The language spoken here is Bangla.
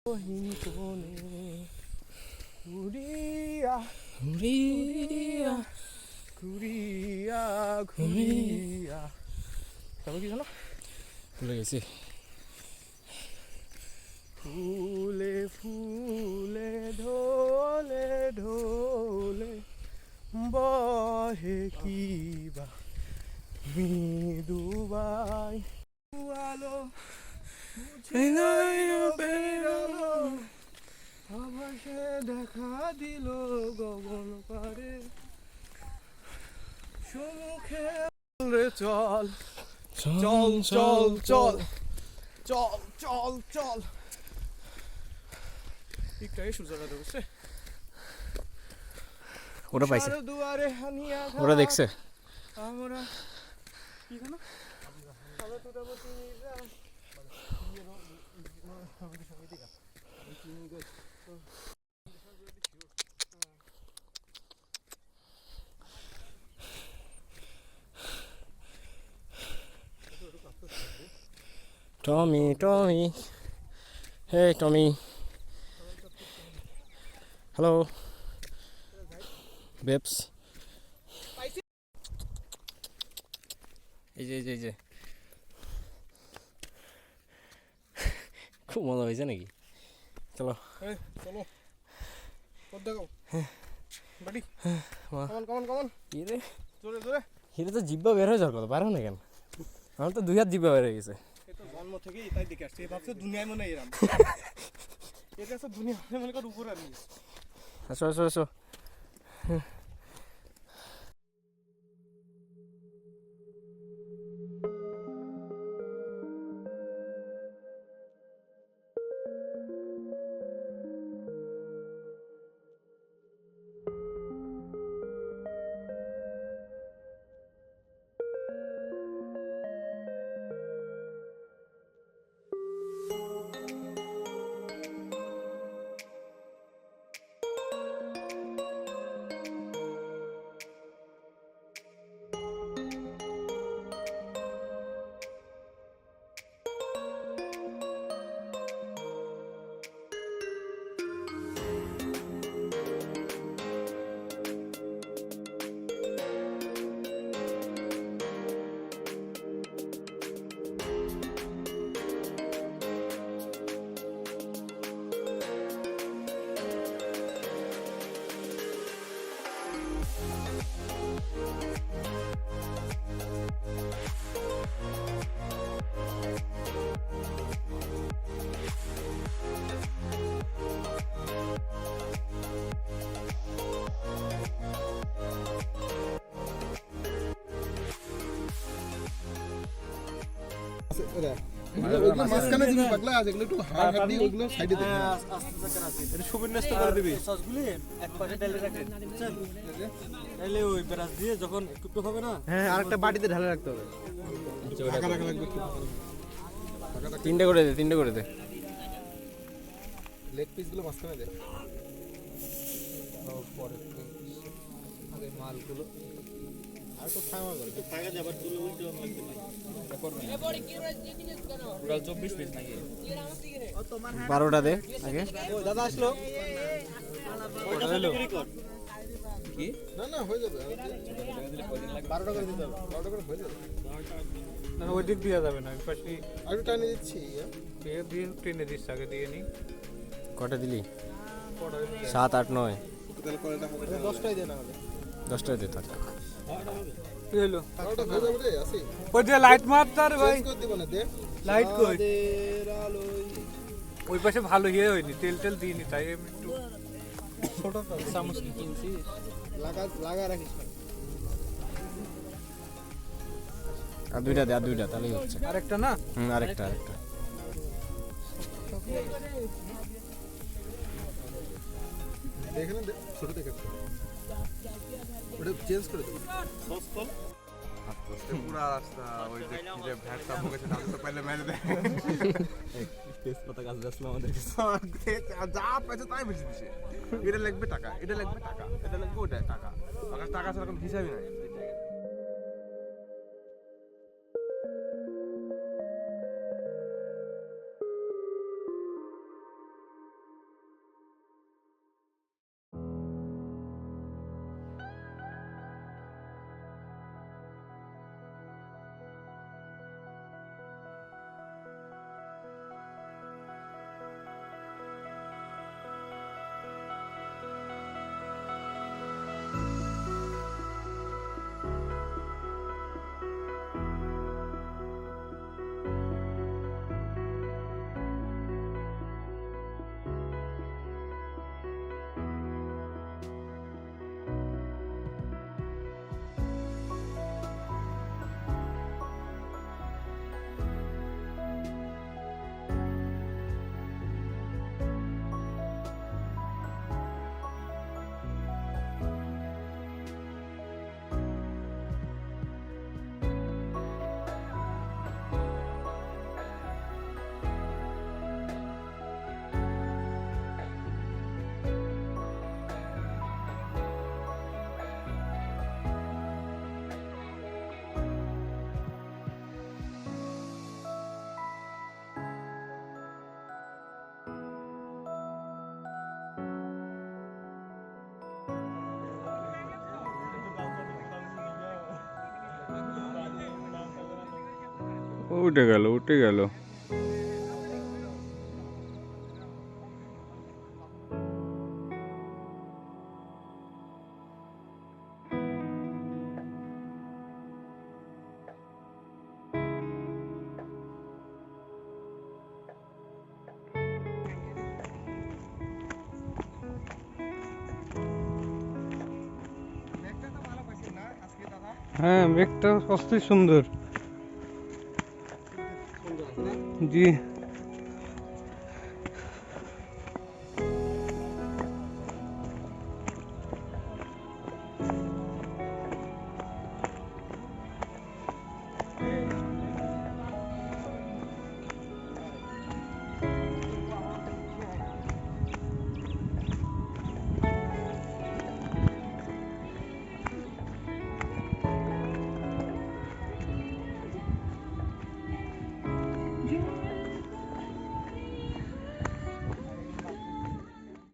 ঘুরিয়া ঘুরিয়া ঘুরিয়া ঘুরিয়া তারপর কি জানো ভুলে গেছি। ফুলে ফুলে ঢোলে ঢোলে বহে কিবা মৃদুবাই আলো বেরোলো আভাসে দেখা দিল গগন পারে সম্মুখে রে চল চল চল চল চল চল চল একটাই সূর্যটা দেখছে ওটা পাইছে, দুয়ারে হানিয়া ওটা দেখছে। আমরা কি জানো আমরা তো বসে Tommy, Tommy. Hey, Tommy. Hello. Babes. এই যে খুব মজা হয়েছে নাকি? চলো চলো দেখো বাড়ি কমন কমন কি রে জোরে জোরে হিরে তো জিব্বা বের হয়ে যাওয়ার কথা, পারো না কেন? আমার তো 2 হাত জিব্বা বের হয়ে গেছে। জন্ম থেকেই তাই দেখে আসছে, ভাবছে দুনিয়ায় মনে এরাম এটা সব দুনিয়া মনে কর উপর আর আসো আসো আসো। মাঝখানে জিনিস পাগলা আছে, এগুলো একটু হাড় হাড় দিয়ে ওগুলো সাইডে দেখে এটা সুবিন্যস্ত করে দিবি সসগুলি এক পাশে ঢেলে রাখেন, বুঝছেন? তাহলে ওই ব্রাশ দিয়ে যখন একটু হবে না, হ্যাঁ আরেকটা বাটিতে ঢেলে রাখতে হবে। ঢাকা রাখা লাগবে। 3টে করে দে, 3টে করে দে। লেগ পিসগুলো মাঝখানে দে। পরে আগে মালগুলো আর তো খাওয়া গেল তো খাওয়া যাবার তুলে উল্টে লাগবে না এটা করবে না। এ বড় কি রয়েছে জিনিস কেন পুরো 24 পিস নাকি? 12টা দে আগে। ও দাদা আসলো, ওইটা হলো কি না না হয়ে যাবে, 12টা করে দিতে হবে, 12টা করে হয়ে যাবে না, ওই দিক দিয়ে যাবে না, পাশে আর একটু টাইনে দিচ্ছি দিয়ে দিয়ে ট্রেনে দিস আগে দিয়ে নি। কটা দিলি? 7 8 9। তাহলে কয়টা হবে? 10টাই দেনা হবে, 10টাই দে থাক। কি হলো? 12টা হয়ে যাবে রে আসি। ওই দিয়ে লাইট মার তার ভাই, চেঞ্জ করে দিব না দে লাইট কই ওই পাশে ভালো ইয়ে হয়নি, তেল তেল দিইনি তাই আমি একটু ছোট চামচ কিনছি, লাগা রাখিস না। আর 2টা দে, আর 2টা তাহলেই হচ্ছে। আরেকটা না, আরেকটা দেখে না দে, ছোট দেখে ওটা চেঞ্জ করে দেব। সস কল পুরা রাস্তা ওই যে ভ্যাটটা ভোগেছে তাহলে তো পহলে মেরে দে তেজপাতা গাছ আসলো আমাদের যা পাইছে তাই বেশি দিছে। এটা লাগবে টাকা, এটা লাগবে টাকা, এটা লাগবে ওটা টাকা, টাকা ছাড়া কোনো হিসাবই নাই। উঠে গেল উঠে গেল। হ্যাঁ মেঘটা অস্থির সুন্দর। জি।